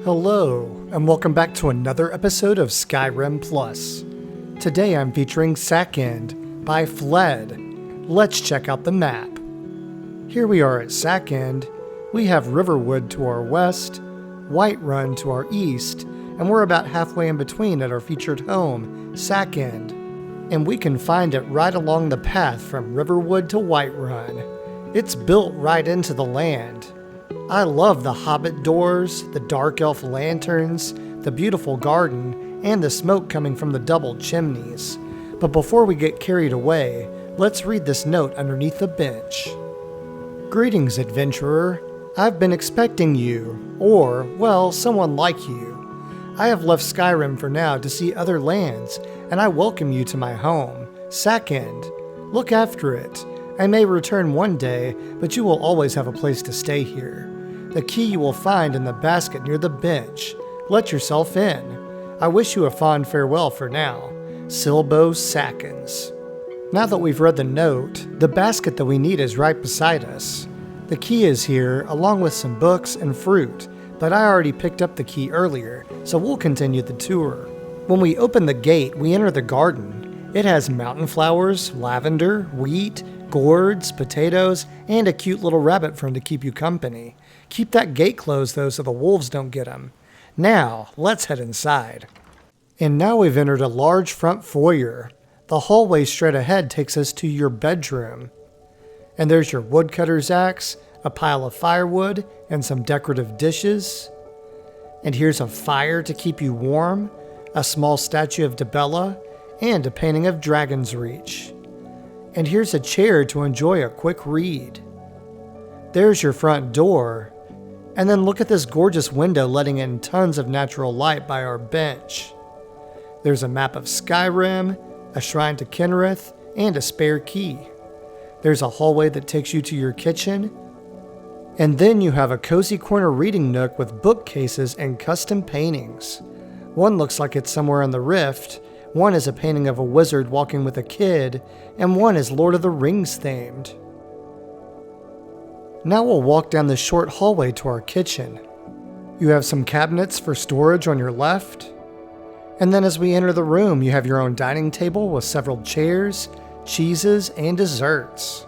Hello, and welcome back to another episode of SkyrimPlus. Today I'm featuring Sackend by Fled. Let's check out the map. Here we are at Sackend. We have Riverwood to our west, Whiterun to our east, and we're about halfway in between at our featured home, Sackend. And we can find it right along the path from Riverwood to Whiterun. It's built right into the land. I love the Hobbit doors, the dark elf lanterns, the beautiful garden, and the smoke coming from the double chimneys. But before we get carried away, let's read this note underneath the bench. Greetings, adventurer. I've been expecting you, or, well, someone like you. I have left Skyrim for now to see other lands, and I welcome you to my home, Sackend. Look after it. I may return one day, but you will always have a place to stay here. The key you will find in the basket near the bench. Let yourself in. I wish you a fond farewell for now. Silbo Sackens. Now that we've read the note, the basket that we need is right beside us. The key is here, along with some books and fruit, but I already picked up the key earlier, so we'll continue the tour. When we open the gate, we enter the garden. It has mountain flowers, lavender, wheat, gourds, potatoes, and a cute little rabbit friend to keep you company. Keep that gate closed though so the wolves don't get him. Now, let's head inside. And now we've entered a large front foyer. The hallway straight ahead takes us to your bedroom. And there's your woodcutter's axe, a pile of firewood, and some decorative dishes. And here's a fire to keep you warm, a small statue of Debella, and a painting of Dragon's Reach. And here's a chair to enjoy a quick read. There's your front door. And then look at this gorgeous window letting in tons of natural light by our bench. There's a map of Skyrim, a shrine to Kynnareth, and a spare key. There's a hallway that takes you to your kitchen. And then you have a cozy corner reading nook with bookcases and custom paintings. One looks like it's somewhere in the Rift, one is a painting of a wizard walking with a kid, and one is Lord of the Rings themed. Now we'll walk down this short hallway to our kitchen. You have some cabinets for storage on your left. And then as we enter the room, you have your own dining table with several chairs, cheeses, and desserts.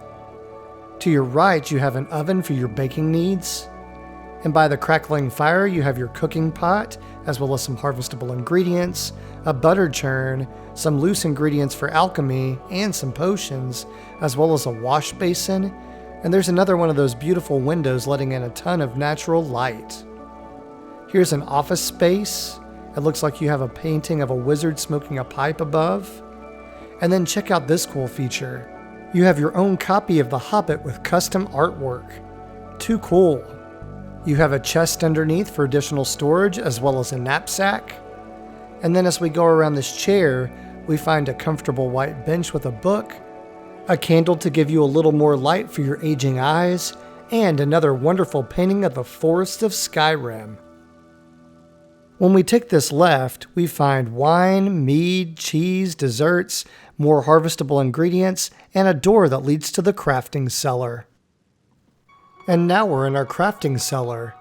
To your right, you have an oven for your baking needs. And by the crackling fire, you have your cooking pot, as well as some harvestable ingredients, a butter churn, some loose ingredients for alchemy, and some potions, as well as a wash basin. And there's another one of those beautiful windows letting in a ton of natural light. Here's an office space. It looks like you have a painting of a wizard smoking a pipe above. And then check out this cool feature. You have your own copy of The Hobbit with custom artwork. Too cool. You have a chest underneath for additional storage, as well as a knapsack. And then as we go around this chair, we find a comfortable white bench with a book, a candle to give you a little more light for your aging eyes, and another wonderful painting of the Forest of Skyrim. When we take this left, we find wine, mead, cheese, desserts, more harvestable ingredients, and a door that leads to the crafting cellar. And now we're in our crafting cellar.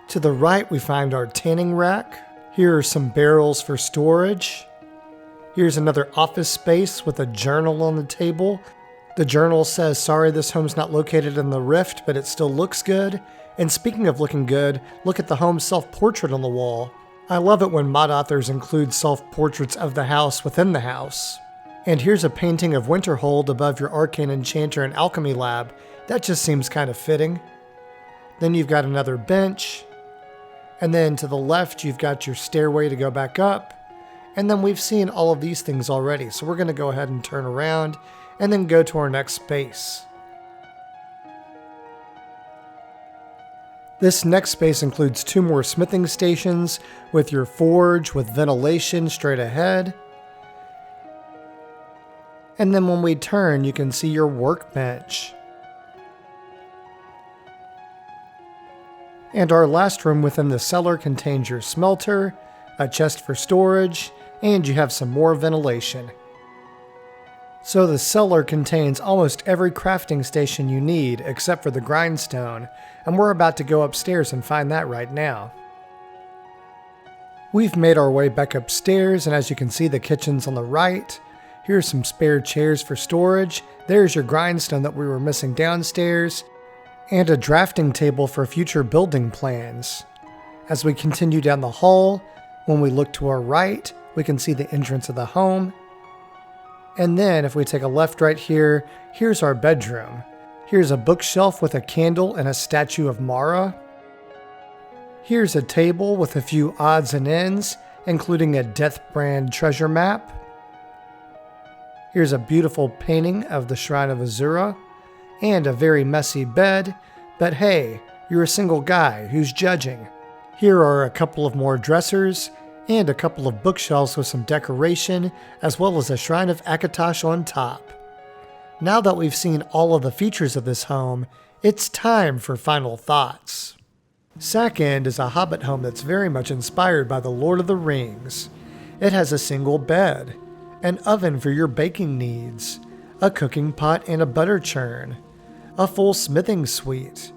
To the right, we find our tanning rack. Here are some barrels for storage. Here's another office space with a journal on the table. The journal says, sorry this home's not located in the Rift, but it still looks good. And speaking of looking good, look at the home self-portrait on the wall. I love it when mod authors include self-portraits of the house within the house. And here's a painting of Winterhold above your arcane enchanter and alchemy lab. That just seems kind of fitting. Then you've got another bench. And then to the left, you've got your stairway to go back up. And then we've seen all of these things already, so we're going to go ahead and turn around and then go to our next space. This next space includes 2 more smithing stations with your forge with ventilation straight ahead. And then when we turn, you can see your workbench. And our last room within the cellar contains your smelter, a chest for storage, and you have some more ventilation. So the cellar contains almost every crafting station you need except for the grindstone, and we're about to go upstairs and find that right now. We've made our way back upstairs, and as you can see, the kitchen's on the right. Here's some spare chairs for storage. There's your grindstone that we were missing downstairs, and a drafting table for future building plans. As we continue down the hall, when we look to our right, we can see the entrance of the home. And then if we take a left right here, here's our bedroom. Here's a bookshelf with a candle and a statue of Mara. Here's a table with a few odds and ends, including a Deathbrand treasure map. Here's a beautiful painting of the Shrine of Azura, and a very messy bed, but hey, you're a single guy who's judging. Here are a couple of more dressers, and a couple of bookshelves with some decoration, as well as a Shrine of Akatosh on top. Now that we've seen all of the features of this home, it's time for final thoughts. Sackend is a Hobbit home that's very much inspired by the Lord of the Rings. It has a single bed, an oven for your baking needs, a cooking pot and a butter churn, a full smithing suite,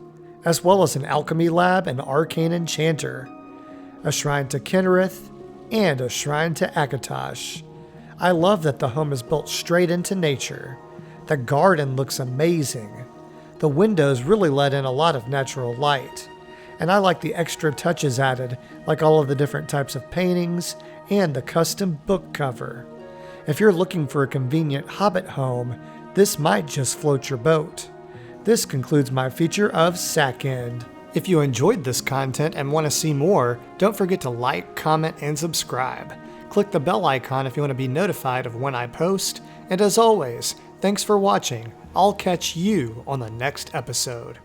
as well as an alchemy lab and arcane enchanter, a shrine to Kynnareth, and a shrine to Akatosh. I love that the home is built straight into nature. The garden looks amazing. The windows really let in a lot of natural light. And I like the extra touches added, like all of the different types of paintings and the custom book cover. If you're looking for a convenient Hobbit home, this might just float your boat. This concludes my feature of Sackend. If you enjoyed this content and want to see more, don't forget to like, comment, and subscribe. Click the bell icon if you want to be notified of when I post. And as always, thanks for watching. I'll catch you on the next episode.